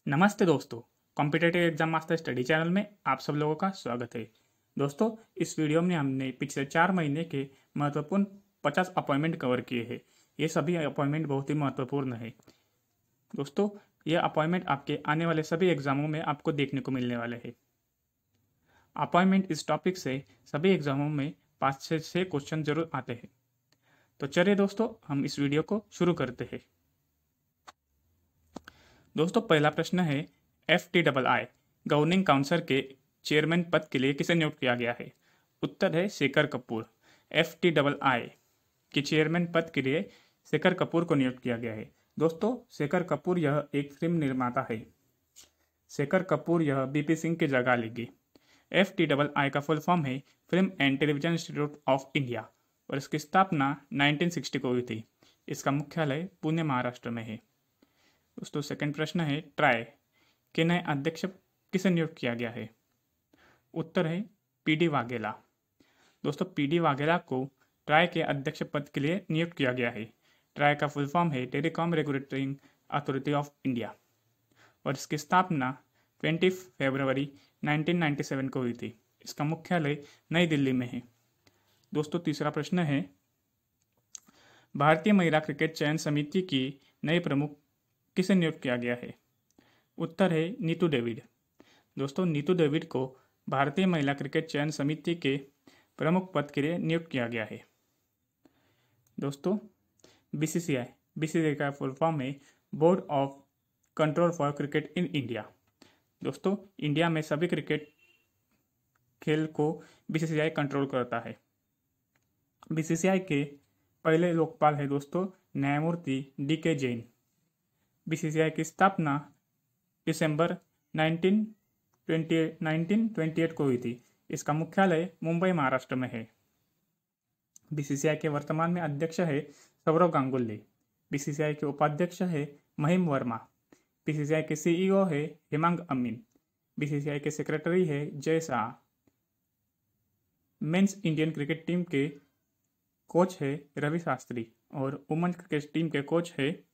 नमस्ते दोस्तों। Competitive exam master study channel में आप सब लोगों का स्वागत है। दोस्तों, इस वीडियो में हमने पिछले 4 महीने के महत्वपूर्ण 50 अपॉइंटमेंट कवर किए हैं। ये सभी अपॉइंटमेंट बहुत ही महत्वपूर्ण है। दोस्तों, ये अपॉइंटमेंट आपके आने वाले सभी एग्जामों में आपको देखने को मिलने वाले हैं। अपॉइंटमेंट इस टॉपिक से सभी एग्जामों में 5 से 6 क्वेश्चन जरूर आते हैं। तो चलिए दोस्तों, हम इस वीडियो को शुरू करते हैं। दोस्तों, पहला प्रश्न है, FTII गवर्निंग काउंसिल के चेयरमैन पद के लिए किसे नियुक्त किया गया है? उत्तर है शेखर कपूर। FTII के चेयरमैन पद के लिए शेखर कपूर को नियुक्त किया गया है। दोस्तों, शेखर कपूर यह एक फिल्म निर्माता है। शेखर कपूर यह BP सिंह की जगह लेगी। FTII का फुल फॉर्म है film and television institute of India और इसकी स्थापना 1960 को हुई थी। इसका मुख्यालय पुणे, महाराष्ट्र में है। दोस्तों, सेकंड प्रश्न है, ट्राई के नए अध्यक्ष किसे नियुक्त किया गया है? उत्तर है PD वाघेला। दोस्तों, PD वाघेला को ट्राई के अध्यक्ष पद के लिए नियुक्त किया गया है। ट्राई का फुल फॉर्म है telecom regulatory authority of India और इसकी स्थापना 20 फरवरी 1997 को हुई थी। इसका मुख्यालय नई दिल्ली में है। दोस्तों, तीसरा प्रश्न है, भारतीय महिला क्रिकेट चयन समिति की नई प्रमुख किसे नियुक्त किया गया है? उत्तर है नीतू डेविड। दोस्तों, नीतू डेविड को भारतीय महिला क्रिकेट चयन समिति के प्रमुख पद के लिए नियुक्त किया गया है। दोस्तों, BCCI का फुल फॉर्म है board of control for cricket in India. दोस्तों, इंडिया में सभी क्रिकेट खेल को BCCI कंट्रोल करता है। BCCI के पहले लोकपाल है दोस्तों न्यायमूर्ति DK जैन। BCCI की स्थापना दिसंबर 1928 को हुई थी। इसका मुख्यालय मुंबई, महाराष्ट्र में है। BCCI के वर्तमान में अध्यक्ष है सौरव गांगुली। BCCI के उपाध्यक्ष है महिम वर्मा। BCCI के CEO है हेमांग अमीन। BCCI के सेक्रेटरी है Jay Shah. Men's Indian cricket team के कोच है रवि शास्त्री और वुमेन्स क्रिकेट टीम के कोच है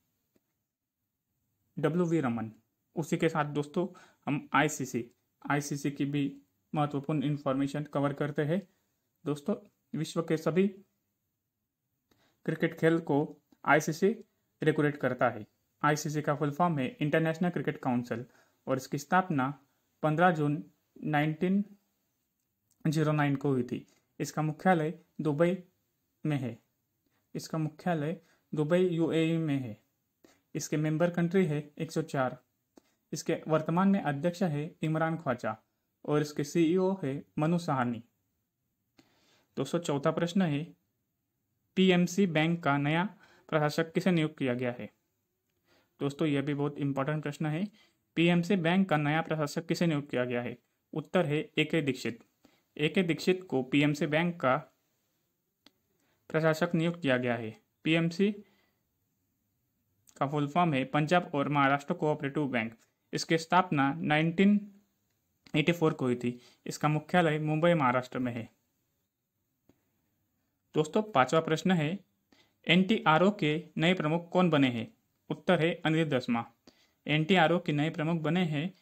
WV रमन। उसी के साथ दोस्तों हम ICC की भी महत्वपूर्ण इंफॉर्मेशन कवर करते हैं। दोस्तों, विश्व के सभी क्रिकेट खेल को ICC रेगुलेट करता है। ICC का फुल फॉर्म है इंटरनेशनल क्रिकेट काउंसिल और इसकी स्थापना 15 जून 1909 को हुई थी। इसका मुख्यालय दुबई में है। इसका मुख्यालय दुबई UAE में है। इसके मेंबर कंट्री है 104। इसके वर्तमान में अध्यक्ष है इमरान ख्वाजा और इसके CEO है मनु सहानी। दोस्तों, चौथा प्रश्न है, PMC बैंक का नया प्रशासक किसे नियुक्त किया गया है? दोस्तों, यह भी बहुत इंपॉर्टेंट प्रश्न है। PMC बैंक का नया प्रशासक किसे नियुक्त किया गया है? उत्तर है AK दीक्षित। AK दीक्षित को PMC बैंक का प्रशासक नियुक्त किया गया है। PMC का फुल फॉर्म है पंजाब और महाराष्ट्र कोऑपरेटिव बैंक। इसकी स्थापना 1984 को हुई थी। इसका मुख्यालय मुंबई, महाराष्ट्र में है। दोस्तों, पांचवा प्रश्न है, NTRO के नए प्रमुख कौन बने हैं? उत्तर है अनिल दसमा। NTRO के नए प्रमुख बने हैं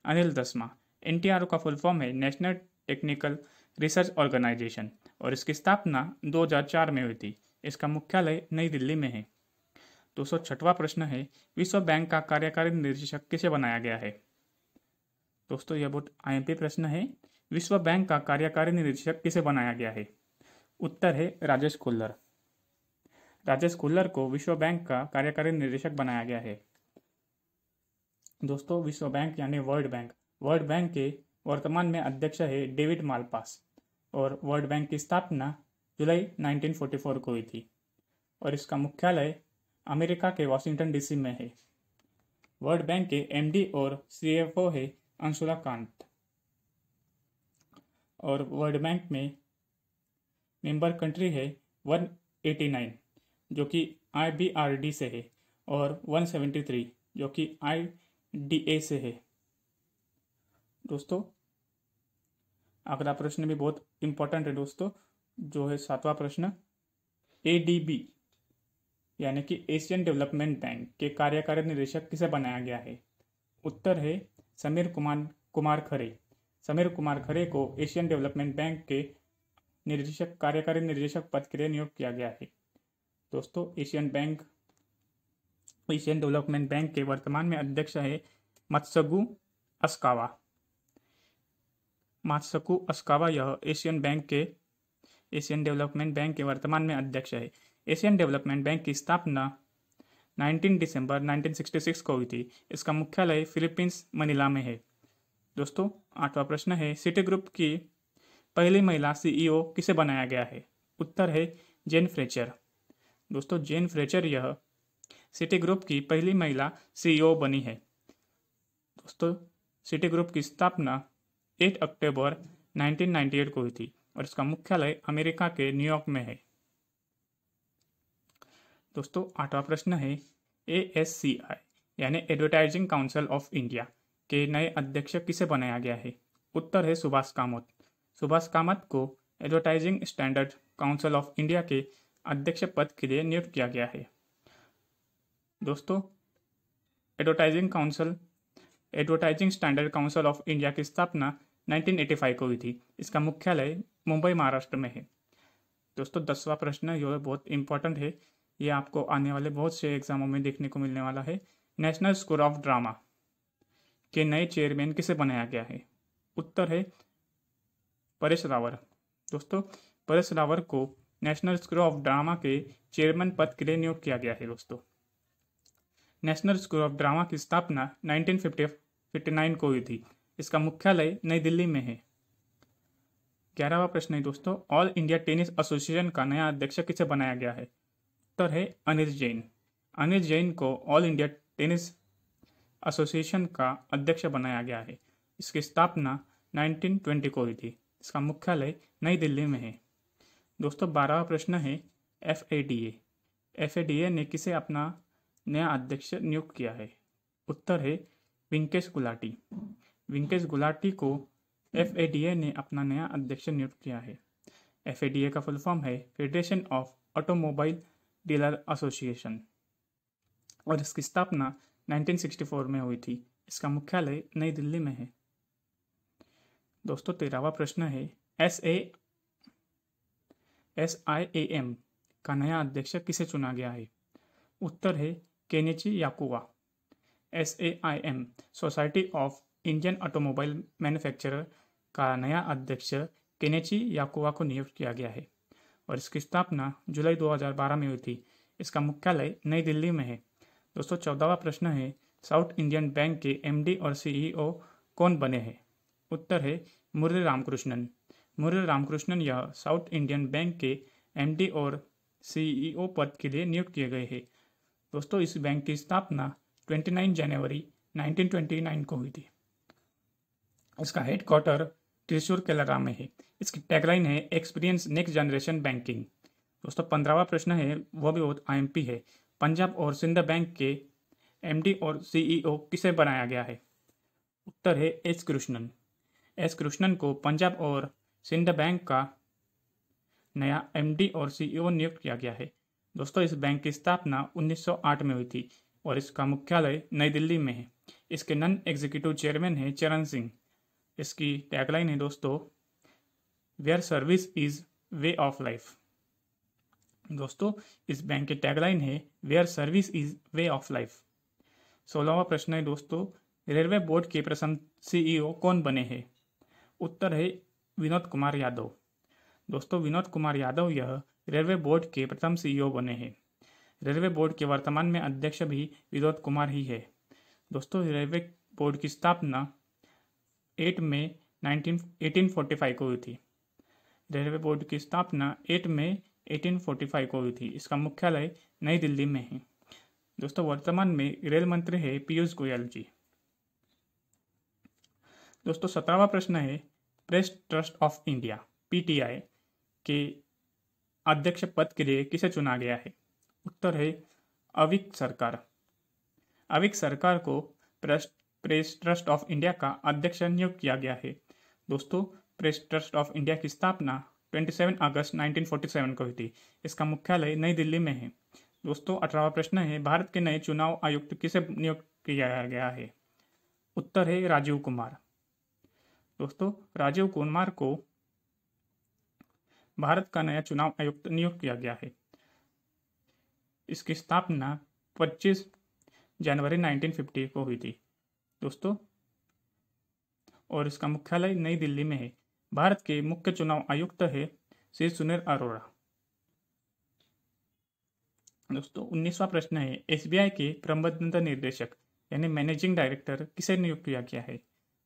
अनिल दसमा। NTRO का फुल फॉर्म है नेशनल टेक्निकल रिसर्च ऑर्गेनाइजेशन और इसकी स्थापना 2004 में हुई थी। इसका मुख्यालय नई दिल्ली में है। 206वां प्रश्न है, विश्व बैंक का कार्यकारी निर्देशक किसे बनाया गया है? दोस्तों, यह बहुत IMP प्रश्न है। विश्व बैंक का कार्यकारी निर्देशक किसे बनाया गया है? उत्तर है राजेश खुल्लर। राजेश खुल्लर को विश्व बैंक का कार्यकारी निर्देशक बनाया गया है। दोस्तों, विश्व बैंक यानी वर्ल्ड बैंक के वर्तमान में अध्यक्ष है डेविड मालपास और वर्ल्ड बैंक की स्थापना जुलाई 1944 को हुई थी और इसका मुख्यालय अमेरिका के वाशिंगटन DC में है। वर्ल्ड बैंक के MD और CFO है अंशुला कांत और वर्ल्ड बैंक में मेंबर कंट्री है 189 जो कि IBRD से है और 173 जो कि IDA से है। दोस्तों, अगला प्रश्न भी बहुत इंपॉर्टेंट है दोस्तों, जो है 7वां प्रश्न, ADB यानी कि एशियन डेवलपमेंट बैंक के कार्यकारी निदेशक किसे बनाया गया है? उत्तर है समीर कुमार खरे। समीर कुमार खरे को एशियन डेवलपमेंट बैंक के कार्यकारी निर्देशक पद के लिए नियुक्त किया गया है। दोस्तों, एशियन डेवलपमेंट बैंक के वर्तमान में अध्यक्ष है मत्सुगु अस्कावा। यह एशियन डेवलपमेंट बैंक के वर्तमान में अध्यक्ष है। एशियन डेवलपमेंट बैंक की स्थापना 19 दिसंबर 1966 को हुई थी। इसका मुख्यालय फिलीपींस मनीला में है। दोस्तों, 8वां प्रश्न है, सिटी ग्रुप की पहली महिला सीईओ किसे बनाया गया है? उत्तर है जेन फ्रेचर। दोस्तों, जेन फ्रेचर यह सिटी ग्रुप की पहली महिला सीईओ बनी है। दोस्तों, सिटी ग्रुप की स्थापना 8 अक्टूबर 1998 को हुई थी और इसका मुख्यालय अमेरिका के न्यूयॉर्क में है। दोस्तों, 8वां प्रश्न है, ASCI यानी एडवर्टाइजिंग काउंसिल ऑफ इंडिया के नए अध्यक्ष किसे बनाया गया है? उत्तर है सुभाष कामत। सुभाष कामत को advertising standard council of India के अध्यक्ष पद के लिए नियुक्त किया गया है। दोस्तों, advertising standard council of India की स्थापना 1985 को हुई थी। इसका मुख्यालय मुंबई, महाराष्ट्र में है। दोस्तों, 10वां प्रश्न जो है बहुत इंपॉर्टेंट है, ये आपको आने वाले बहुत से एग्जामों में देखने को मिलने वाला है। नेशनल स्कूल ऑफ ड्रामा के नए चेयरमैन किसे बनाया गया है? उत्तर है परेश रावल। दोस्तों, परेश रावल को नेशनल स्कूल ऑफ ड्रामा के चेयरमैन पद के लिए नियुक्त किया गया है। दोस्तों, नेशनल स्कूल ऑफ ड्रामा की स्थापना 1959 को हुई थी। इसका मुख्यालय नई दिल्ली में है। 11वां प्रश्न है दोस्तों, ऑल इंडिया टेनिस एसोसिएशन का नया अध्यक्ष किसे बनाया गया है? उत्तर है अनिल जैन। अनिल जैन को ऑल इंडिया टेनिस एसोसिएशन का अध्यक्ष बनाया गया है। इसकी स्थापना 1920 को हुई थी। इसका मुख्यालय नई दिल्ली में है। दोस्तों, 12वां प्रश्न है, FADA ने किसे अपना नया अध्यक्ष नियुक्त किया है? उत्तर है विंकेश गुलाटी। विंकेश गुलाटी को FADA ने अपना नया अध्यक्ष नियुक्त किया है। FADA का फुल फॉर्म है federation of automobile dealer association और इसकी स्थापना 1964 में हुई थी। इसका मुख्यालय नई दिल्ली में है। दोस्तों, 13वां प्रश्न है, SIAM का नया अध्यक्ष किसे चुना गया है? उत्तर है Kenichi Ayukawa. SAIM society of Indian automobile manufacturer का नया अध्यक्ष केनिची याकुवा को नियुक्त किया गया है और इसकी स्थापना जुलाई 2012 में हुई थी। इसका मुख्यालय नई दिल्ली में है। दोस्तों, 14वां प्रश्न है, साउथ इंडियन बैंक के MD और CEO कौन बने हैं? उत्तर है मुरली रामकृष्णन। मुरली रामकृष्णन यह साउथ इंडियन बैंक के MD और CEO पद के लिए नियुक्त किए गए हैं। दोस्तों, इस बैंक की स्थापना 29 जनवरी 1929 को हुई थी। इसका हेडक्वार्टर त्रिशूर केरला में है। इसकी टैगलाइन है एक्सपीरियंस नेक्स्ट जनरेशन बैंकिंग। दोस्तों, 15वां प्रश्न है, वह भी बहुत IMP है, पंजाब और सिंध बैंक के MD और CEO किसे बनाया गया है? उत्तर है S कृष्णन। S कृष्णन को पंजाब और सिंध बैंक का नया MD और CEO नियुक्त किया गया है। दोस्तों, इस बैंक की स्थापना 1908 में हुई थी और इसका मुख्यालय नई दिल्ली में है। इसके नॉन एग्जीक्यूटिव चेयरमैन है चरण सिंह। इसकी टैगलाइन है दोस्तों, where service is way of life. दोस्तों, इस बैंक की टैगलाइन है where service is way of life. 16वां प्रश्न है दोस्तों, रेलवे बोर्ड के प्रथम CEO कौन बने हैं? उत्तर है विनोद कुमार यादव। दोस्तों, विनोद कुमार यादव यह रेलवे बोर्ड के प्रथम CEO बने हैं। रेलवे बोर्ड के वर्तमान में अध्यक्ष भी विनोद कुमार ही है। दोस्तों, रेलवे बोर्ड की स्थापना 8 मई 1845 को हुई थी। रेलवे बोर्ड की स्थापना 8 मई 1845 को हुई थी। इसका मुख्यालय नई दिल्ली में है। दोस्तों, वर्तमान में रेल मंत्री है पीयूष गोयल जी। दोस्तों, 17वां प्रश्न है, press trust of India PTI के अध्यक्ष पद के लिए किसे चुना गया है? उत्तर है अविक सरकार। अविक सरकार को प्रेस ट्रस्ट ऑफ इंडिया का अध्यक्ष नियुक्त किया गया है। दोस्तों, प्रेस ट्रस्ट ऑफ इंडिया की स्थापना 27 अगस्त 1947 को हुई थी। इसका मुख्यालय नई दिल्ली में है। दोस्तों 18वां प्रश्न है, भारत के नए चुनाव आयुक्त किसे नियुक्त किया गया है? उत्तर है राजीव कुमार। दोस्तों राजीव कुमार को भारत का नया चुनाव आयुक्त नियुक्त किया गया है। इसकी स्थापना 25 जनवरी 1950 को हुई थी दोस्तों, और इसका मुख्यालय नई दिल्ली में है। भारत के मुख्य चुनाव आयुक्त है श्री सुनील अरोड़ा। दोस्तों 19वां प्रश्न है, एसबीआई के प्रबंध निर्देशक यानी मैनेजिंग डायरेक्टर किसे नियुक्त किया गया है?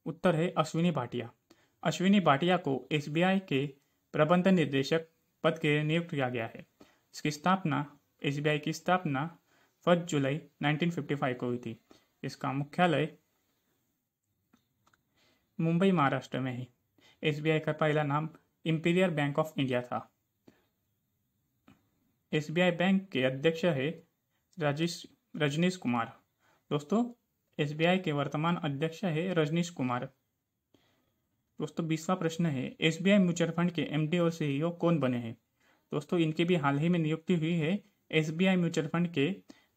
उत्तर है अश्विनी भाटिया। अश्विनी भाटिया को एसबीआई के प्रबंध निर्देशक पद के लिए नियुक्त किया गया है। इसकी स्थापना एसबीआई की स्थापना 1 जुलाई 1955 को हुई थी। इसका मुख्यालय मुंबई महाराष्ट्र में है। एसबीआई का पहला नाम इंपीरियल बैंक ऑफ इंडिया था। एसबीआई बैंक के अध्यक्ष है रजनीश कुमार। दोस्तों एसबीआई के वर्तमान अध्यक्ष है रजनीश कुमार। दोस्तों 20वां प्रश्न है, एसबीआई म्यूचुअल फंड के एमडी और सीईओ कौन बने हैं? दोस्तों इनकी भी हाल ही में नियुक्ति हुई है। एसबीआई म्यूचुअल फंड के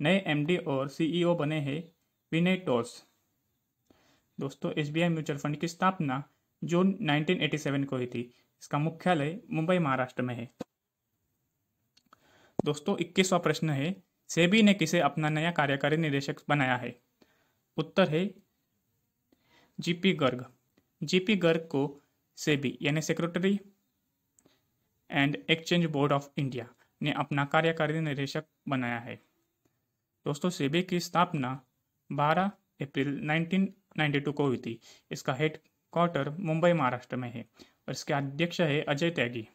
नए एमडी और सीईओ बने हैं विनय टोस। दोस्तों एसबीआई म्यूचुअल फंड की स्थापना जून 1987 को हुई थी। इसका मुख्यालय मुंबई महाराष्ट्र में है। दोस्तों 21वां प्रश्न है, सेबी ने किसे अपना नया कार्यकारी निदेशक बनाया है? उत्तर है जीपी गर्ग। जीपी गर्ग को सेबी यानी secretary and exchange board of India ने अपना कार्यकारी निदेशक बनाया है। दोस्तों सेबी की स्थापना 12 अप्रैल 1992 को हुई थी। इसका हेड क्वार्टर मुंबई महाराष्ट्र में है और इसके अध्यक्ष है अजय त्यागी।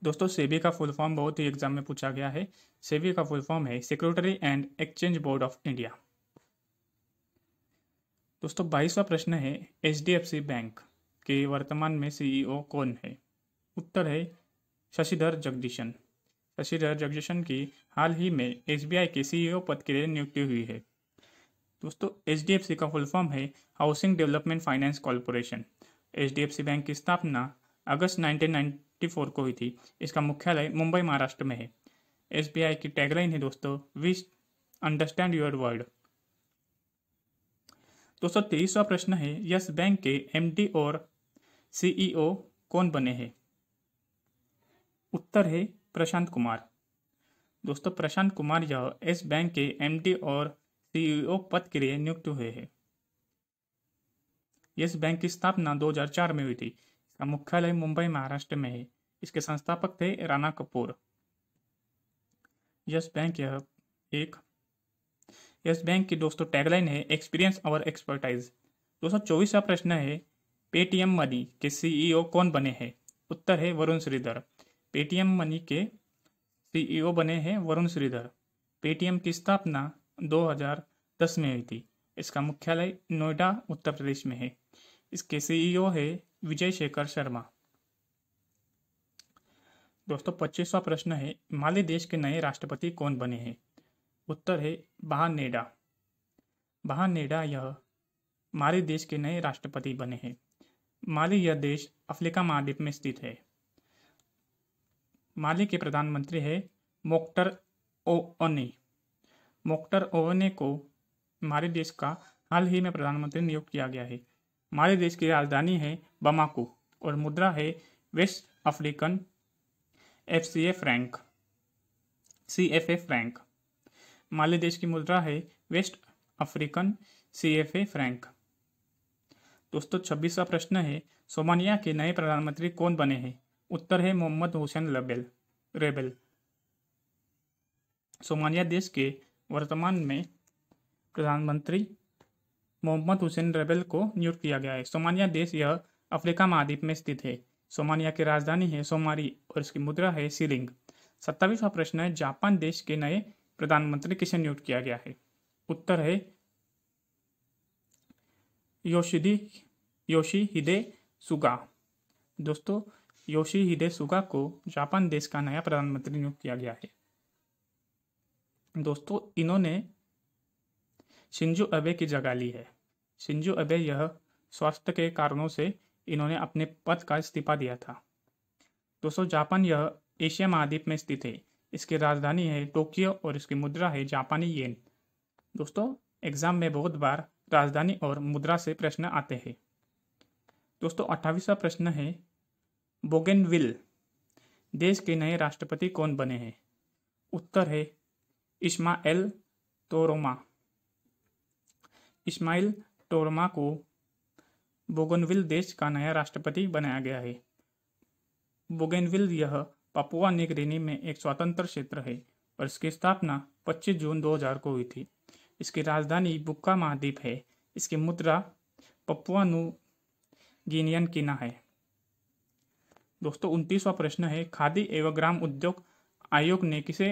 दोस्तों सेबी का फुल फॉर्म बहुत ही एग्जाम में पूछा गया है। सेबी का फुल फॉर्म है security and exchange board of India. दोस्तों 22वां प्रश्न है, एचडीएफसी बैंक के वर्तमान में सीईओ कौन है? उत्तर है शशिधर जगदीशन। शशिधर जगदीशन की हाल ही में एसबीआई के सीईओ पद के लिए नियुक्ति हुई है। दोस्तों एचडीएफसी का फुल फॉर्म है housing development finance corporation. HDFC bank की स्थापना अगस्त 1994 को हुई थी। इसका मुख्यालय मुंबई महाराष्ट्र में है। एसबीआई की टैगलाइन है दोस्तों, वी अंडरस्टैंड योर वर्ड। दोस्तों 23वां प्रश्न है, यस बैंक के एमडी और सीईओ कौन बने हैं? उत्तर है प्रशांत कुमार। दोस्तों प्रशांत कुमार यह यस बैंक के एमडी और सीईओ पद के लिए नियुक्त हुए हैं। यस बैंक की स्थापना 2004 में हुई थी। इसका मुख्यालय मुंबई महाराष्ट्र में है। इसके संस्थापक थे राणा कपूर। यस बैंक की दोस्तों टैगलाइन है एक्सपीरियंस और एक्सपर्टाइज। दोस्तों 24वां प्रश्न है, पेटीएम मनी के सीईओ कौन बने हैं? उत्तर है वरुण श्रीधर। पेटीएम मनी के सीईओ बने हैं वरुण श्रीधर। पेटीएम की स्थापना 2010 में हुई थी। इसका मुख्यालय नोएडा उत्तर प्रदेश में है। इसके सीईओ है विजय शेखर शर्मा। दोस्तों 25वां प्रश्न है, माली देश के नए राष्ट्रपति कौन बने हैं? उत्तर है बहानेडा। बहानेडा यह माली देश के नए राष्ट्रपति बने हैं। माली यह देश अफ्रीका महाद्वीप में स्थित है। माली के प्रधानमंत्री है मोख्तर ओवने। मोख्तर ओवने को माली देश का हाल ही में प्रधानमंत्री नियुक्त किया गया है। माली देश की राजधानी है बमाको और मुद्रा है वेस्ट अफ्रीकन CFA फ्रैंक। माली देश की मुद्रा है वेस्ट अफ्रीकन CFA फ्रैंक। दोस्तों 26वां प्रश्न है, सोमालिया के नए प्रधानमंत्री कौन बने हैं? उत्तर है मोहम्मद हुसैन रेबेल। सोमालिया देश के वर्तमान में प्रधानमंत्री मोहम्मद हुसैन रेबेल को नियुक्त किया गया है। सोमालिया देश यह अफ्रीका महाद्वीप में स्थित है। सोमालिया की राजधानी है सोमाली और इसकी मुद्रा है शिलिंग। 27वां प्रश्न है, जापान देश के नए प्रधानमंत्री किसे नियुक्त किया गया है? उत्तर है योशिहिदे सुगा। दोस्तों योशिहिदे सुगा को जापान देश का नया प्रधानमंत्री नियुक्त किया गया है। दोस्तों इन्होंने शिंजो अबे की जगह ली है। शिंजो अबे यह स्वास्थ्य के कारणों से इन्होंने अपने पद का इस्तीफा दिया था। दोस्तों जापान यह एशिया महाद्वीप में स्थित है। इसकी राजधानी है टोक्यो और इसकी मुद्रा है जापानी येन। दोस्तों एग्जाम में बहुत बार राजधानी और मुद्रा से प्रश्न आते हैं। दोस्तों 28वां प्रश्न है, बोगेनविल देश के नए राष्ट्रपति कौन बने हैं? उत्तर है इस्माइल तोरोमा। इस्माइल तोरोमा को बोगेनविल देश का नया राष्ट्रपति बनाया गया है। बोगेनविल यह पापुआ न्यू गिनी में एक स्वतंत्र क्षेत्र है और इसकी स्थापना 25 जून 2000 को हुई थी। इसकी राजधानी बुक्का महाद्वीप है। इसकी मुद्रा पपुआ न्यू गिनियन कीना है। दोस्तों 29वां प्रश्न है, खादी एवं ग्राम उद्योग आयोग ने किसे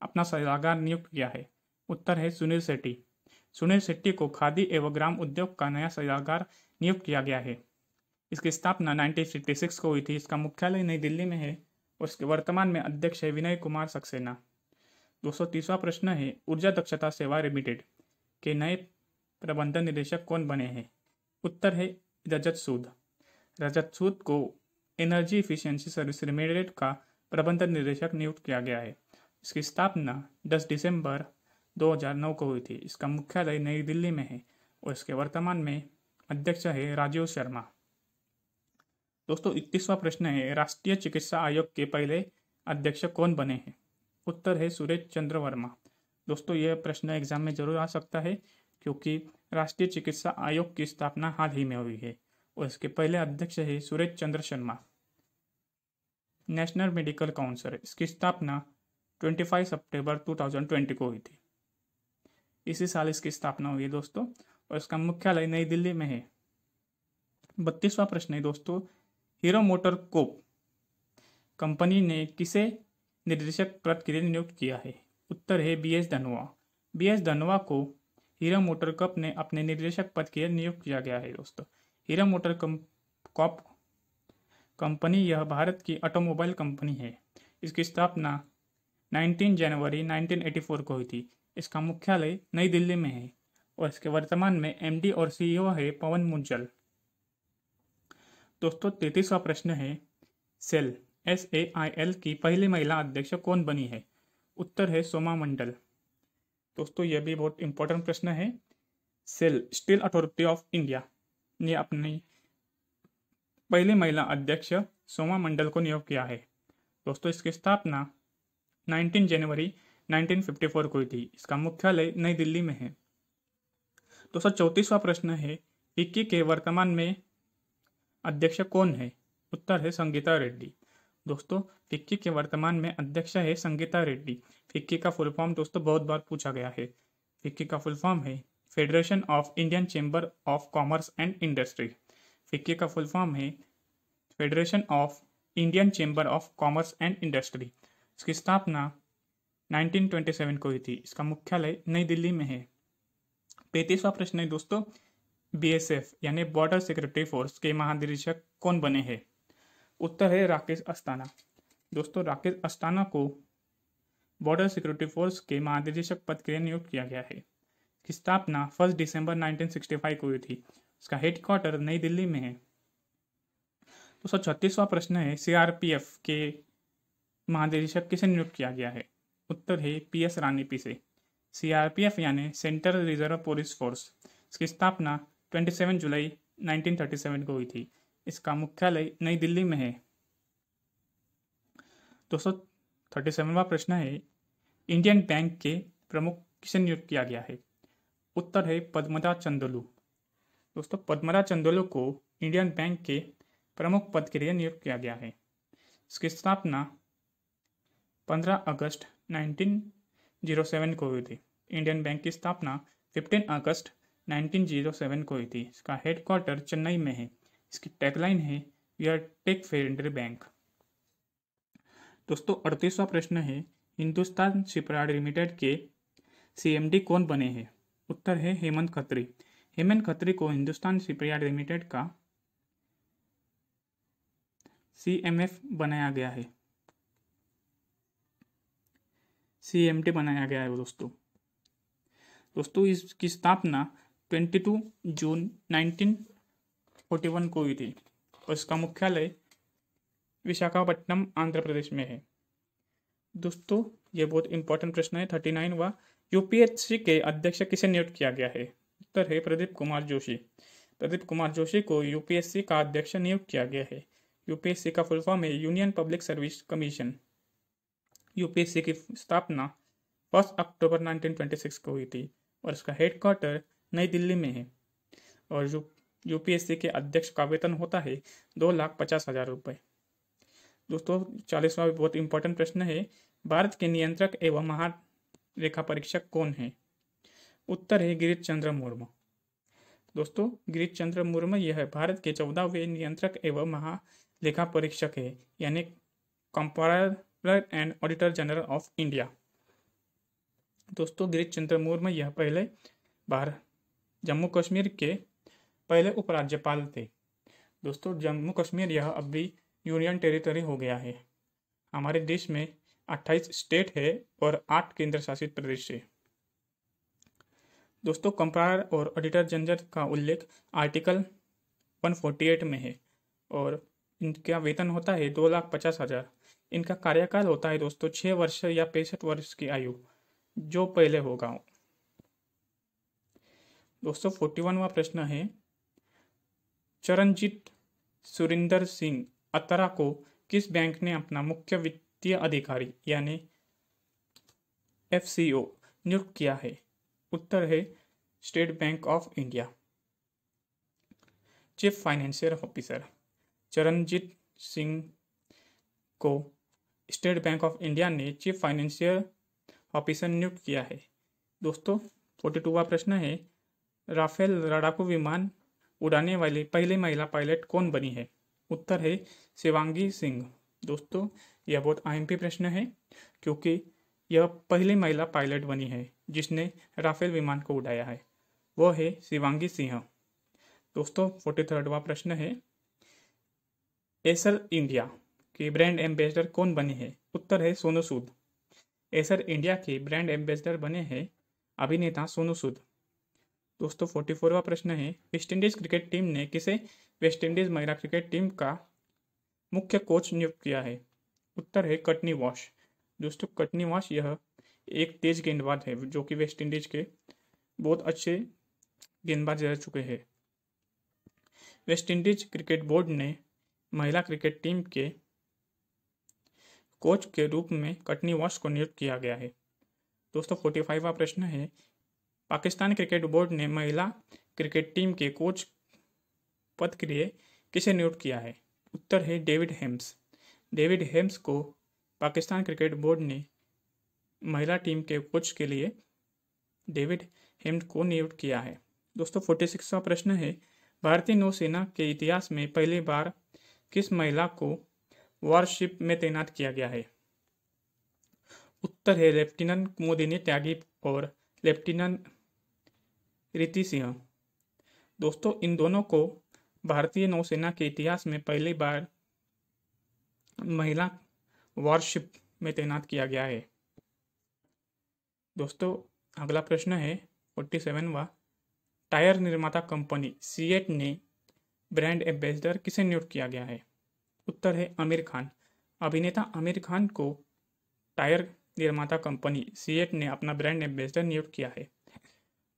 अपना सलाहकार नियुक्त किया है? उत्तर है सुनील शेट्टी। सुनील शेट्टी को खादी एवं ग्राम उद्योग का नया सलाहकार नियुक्त किया गया है। इसकी स्थापना 1956 को हुई थी। इसका मुख्यालय नई दिल्ली में है और इसके वर्तमान में अध्यक्ष है विनय कुमार सक्सेना। 230वां प्रश्न है, ऊर्जा दक्षता सेवा लिमिटेड के नए प्रबंधन निदेशक कौन बने हैं? उत्तर है रजत सूद। रजत सूद को एनर्जी इफिशिएंसी सर्विस लिमिटेड का प्रबंधन निदेशक नियुक्त किया गया है। इसकी स्थापना 10 दिसंबर 2009 को हुई थी। इसका मुख्यालय नई दिल्ली में है और इसके वर्तमान में अध्यक्ष है राजीव शर्मा। दोस्तों 31वां प्रश्न है, राष्ट्रीय चिकित्सा आयोग के पहले अध्यक्ष कौन बने हैं? उत्तर है सुरेश चंद्र वर्मा। दोस्तों यह प्रश्न एग्जाम में जरूर आ सकता है क्योंकि राष्ट्रीय चिकित्सा आयोग की स्थापना हाल ही में हुई है और इसके पहले अध्यक्ष है Suresh Chandra Sharma. National medical council, इसकी स्थापना 25 सितंबर 2020 को हुई थी। इसी साल इसकी स्थापना हुई है दोस्तों और इसका मुख्यालय नई दिल्ली में है। 32वां प्रश्न है दोस्तों, हीरो मोटर कोप कंपनी ने किसे निर्देशक पद के लिए नियुक्त किया है? उत्तर है BS धनोआ। BS धनोआ को हीरो मोटर कप ने अपने निर्देशक पद के लिए नियुक्त किया गया है। दोस्तों हीरो मोटर कॉप कंपनी यह भारत की ऑटोमोबाइल कंपनी है। इसकी स्थापना 19 जनवरी 1984 को हुई थी। इसका मुख्यालय नई दिल्ली में है और इसके वर्तमान में MD और CEO है पवन मुंजल। दोस्तों 33वां प्रश्न है, सेल SAIL की पहली महिला अध्यक्ष कौन बनी है? उत्तर है सोमा मंडल। दोस्तों यह भी बहुत इंपॉर्टेंट प्रश्न है। SAIL Steel Authority of India ने अपनी पहली महिला अध्यक्ष सोमा मंडल को नियुक्त किया है। दोस्तों इसकी स्थापना 19 जनवरी 1954 को हुई थी। इसका मुख्यालय नई दिल्ली में है। दोस्तों 34वां प्रश्न है, फिक्की के वर्तमान में अध्यक्ष कौन है? उत्तर है संगीता रेड्डी। दोस्तों फिक्की के वर्तमान में अध्यक्ष है संगीता रेड्डी। फिक्की का फुल फॉर्म दोस्तों बहुत बार पूछा गया है। फिक्की का फुल फॉर्म है federation of Indian chamber of commerce and industry. FICCI का फुल फॉर्म है federation of Indian chamber of commerce and industry. इसकी स्थापना 1927 को हुई थी। इसका मुख्यालय नई दिल्ली में है। 35वां प्रश्न है दोस्तों, BSF यानी बॉर्डर सिक्योरिटी फोर्स के महानिरीक्षक कौन बने हैं? उत्तर है राकेश अस्थाना। दोस्तों राकेश अस्थाना को बॉर्डर सिक्योरिटी फोर्स के महानिदेशक पद के लिए नियुक्त किया गया है। इसकी स्थापना 1 दिसंबर 1965 को हुई थी। इसका हेडक्वार्टर नई दिल्ली में है। दोस्तों 36वां प्रश्न है, CRPF के महानिदेशक किसे नियुक्त किया गया है? उत्तर है PS रानी पी से। CRPF यानी सेंट्रल रिजर्व पुलिस फोर्स। इसकी स्थापना 27 जुलाई 1937 को हुई थी। इसका मुख्यालय नई दिल्ली में है। दोस्तों 37वां प्रश्न है, इंडियन बैंक के प्रमुख किसे नियुक्त किया गया है? उत्तर है पद्मजा चंदोलू। दोस्तों पद्मजा चंदोलू को इंडियन बैंक के प्रमुख पद के लिए नियुक्त किया गया है। इसकी स्थापना 15 अगस्त 1907 को हुई थी। इंडियन बैंक की स्थापना 15 अगस्त 1907 को हुई थी। इसका हेडक्वार्टर चेन्नई में है। इसकी टैगलाइन है we are tech friendly bank. दोस्तों 38वां प्रश्न है, हिंदुस्तान शिपयार्ड लिमिटेड के CMD कौन बने हैं? उत्तर है हेमंत खत्री। हेमंत खत्री को हिंदुस्तान शिपयार्ड लिमिटेड का CMF बनाया गया है। CMD बनाया गया है दोस्तों इसकी स्थापना 22 जून 1941 को हुई थी और इसका मुख्यालय विशाखापट्टनम आंध्र प्रदेश में है। दोस्तों ये बहुत इंपॉर्टेंट प्रश्न है। 39वां, यूपीएससी के अध्यक्ष किसे नियुक्त किया गया है? उत्तर है प्रदीप कुमार जोशी। प्रदीप कुमार जोशी को यूपीएससी का अध्यक्ष नियुक्त किया गया है। यूपीएससी का फुल फॉर्म है union public service commission. UPSC की स्थापना 1 अक्टूबर 1926 को हुई थी और इसका हेडक्वार्टर नई दिल्ली में है। और यूपीएससी के अध्यक्ष का वेतन होता है 2,50,000 रुपये। दोस्तों 40वां भी बहुत इंपॉर्टेंट प्रश्न है। भारत के नियंत्रक एवं महालेखा परीक्षक कौन है? उत्तर है गिरीश चंद्र मुर्मू। दोस्तों गिरीश चंद्र मुर्मू यह भारत के 14वें नियंत्रक एवं महालेखा परीक्षक है, यानी comptroller and auditor general of India. दोस्तों गिरीश चंद्र मुर्मू यह पहले जम्मू कश्मीर के पहले उपराज्यपाल थे। दोस्तों जम्मू कश्मीर यह अब भी यूनियन टेरिटरी हो गया है। हमारे देश में 28 स्टेट है और 8 केंद्र शासित प्रदेश है। दोस्तों कंप्ट्रोलर और ऑडिटर जनरल का उल्लेख आर्टिकल 148 में है और इनका वेतन होता है 2,50,000। इनका कार्यकाल होता है दोस्तों 6 वर्ष या 65 वर्ष की आयु, जो पहले होगा। दोस्तों 41वां प्रश्न है, चरणजीत सुरिंदर सिंह अतरा को किस बैंक ने अपना मुख्य वित्तीय अधिकारी यानी एफसीओ नियुक्त किया है? उत्तर है state bank of India. Chief financial officer Charanjit Singh को स्टेट बैंक ऑफ इंडिया ने चीफ फाइनेंशियल ऑफिसर नियुक्त किया है। दोस्तों 42वां प्रश्न है, राफेल लड़ाकू विमान उड़ाने वाली पहली महिला पायलट कौन बनी है? उत्तर है शिवांगी सिंह। दोस्तों यह बहुत आईएमपी प्रश्न है क्योंकि यह पहली महिला पायलट बनी है जिसने राफेल विमान को उड़ाया है, वो है शिवांगी सिंह। दोस्तों 43वां प्रश्न है, एसर इंडिया के ब्रांड एम्बेसडर कौन बने हैं? उत्तर है सोनू सूद। एसर इंडिया के ब्रांड एम्बेसडर बने हैं अभिनेता सोनू सूद। दोस्तों 44वां प्रश्न है, वेस्ट इंडीज क्रिकेट टीम ने किसे वेस्ट इंडीज महिला क्रिकेट टीम का मुख्य कोच नियुक्त किया है? उत्तर है कटनी वॉश। दोस्तों कटनी वॉश यह एक तेज गेंदबाज है जो कि वेस्ट इंडीज के बहुत अच्छे गेंदबाज रह चुके हैं। वेस्ट इंडीज क्रिकेट बोर्ड ने महिला क्रिकेट टीम के कोच के रूप में कटनी वॉश को नियुक्त किया गया है। दोस्तों 45वां प्रश्न है, पाकिस्तान क्रिकेट बोर्ड ने महिला क्रिकेट टीम के कोच पद के लिए किसे नियुक्त किया है? उत्तर है डेविड हेम्स। डेविड हेम्स को पाकिस्तान क्रिकेट बोर्ड ने महिला टीम के कोच के लिए डेविड हेम्स को नियुक्त किया है। दोस्तों 46वां प्रश्न है, भारतीय नौसेना के इतिहास में पहली बार किस महिला को वॉरशिप में तैनात किया गया है? उत्तर है लेफ्टिनेंट कुमुदिनी त्यागी और लेफ्टिनेंट रीति सिंह। दोस्तों इन दोनों को भारतीय नौसेना के इतिहास में पहली बार महिला वॉरशिप में तैनात किया गया है। दोस्तों अगला प्रश्न है 47वां, टायर निर्माता कंपनी सीएट ने ब्रांड एम्बेसडर किसे नियुक्त किया गया है? उत्तर है आमिर खान। अभिनेता आमिर खान को टायर निर्माता कंपनी सीएट ने अपना ब्रांड एम्बेसडर नियुक्त किया है।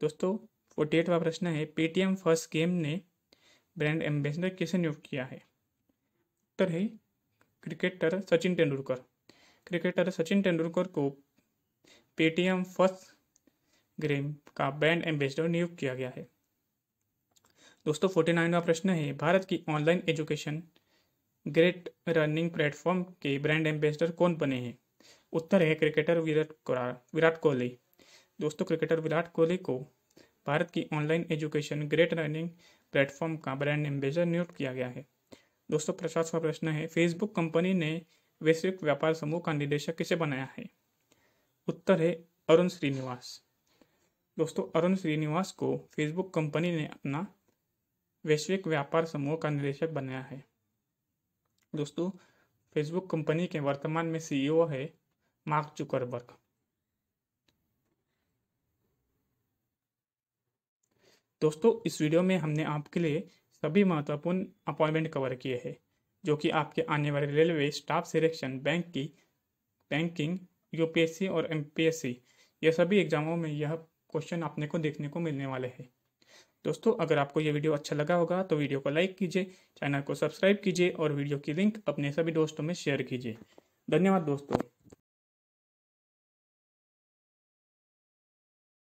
दोस्तों 48वां प्रश्न है, पेटीएम फर्स्ट गेम ने ब्रांड एम्बेसडर किसे नियुक्त किया है? उत्तर है क्रिकेटर सचिन तेंदुलकर। क्रिकेटर सचिन तेंदुलकर को पेटीएम फर्स्ट गेम का ब्रांड एम्बेसडर नियुक्त किया गया है। दोस्तों 49वां प्रश्न है, भारत की online education great running platform के ब्रांड एम्बेसडर कौन बने हैं? उत्तर है क्रिकेटर विराट कोहली। दोस्तों क्रिकेटर विराट कोहली को भारत की online education great running platform का ब्रांड एम्बेसडर नियुक्त किया गया है। दोस्तों 50वां प्रश्न है, फेसबुक कंपनी ने वैश्विक व्यापार समूह का निदेशक किसे बनाया है? उत्तर है अरुण श्रीनिवास। दोस्तों अरुण श्रीनिवास को फेसबुक कंपनी ने अपना वैश्विक व्यापार समूह का निदेशक बनाया है। दोस्तों फेसबुक कंपनी के वर्तमान में सीईओ है मार्क जुकरबर्ग। दोस्तों इस वीडियो में हमने आपके लिए सभी महत्वपूर्ण अपॉइंटमेंट कवर किए हैं जो कि आपके आने वाले रेलवे स्टाफ सिलेक्शन बैंक की बैंकिंग, यूपीएससी और एमपीएससी, ये सभी एग्जामों में यह क्वेश्चन आपने को देखने को मिलने वाले हैं। दोस्तों, अगर आपको ये वीडियो अच्छा लगा होगा तो वीडियो को लाइक कीजिए, चैनल को सब्सक्राइब कीजिए और वीडियो की लिंक अपने सभी दोस्तों में शेयर कीजिए। धन्यवाद दोस्तों।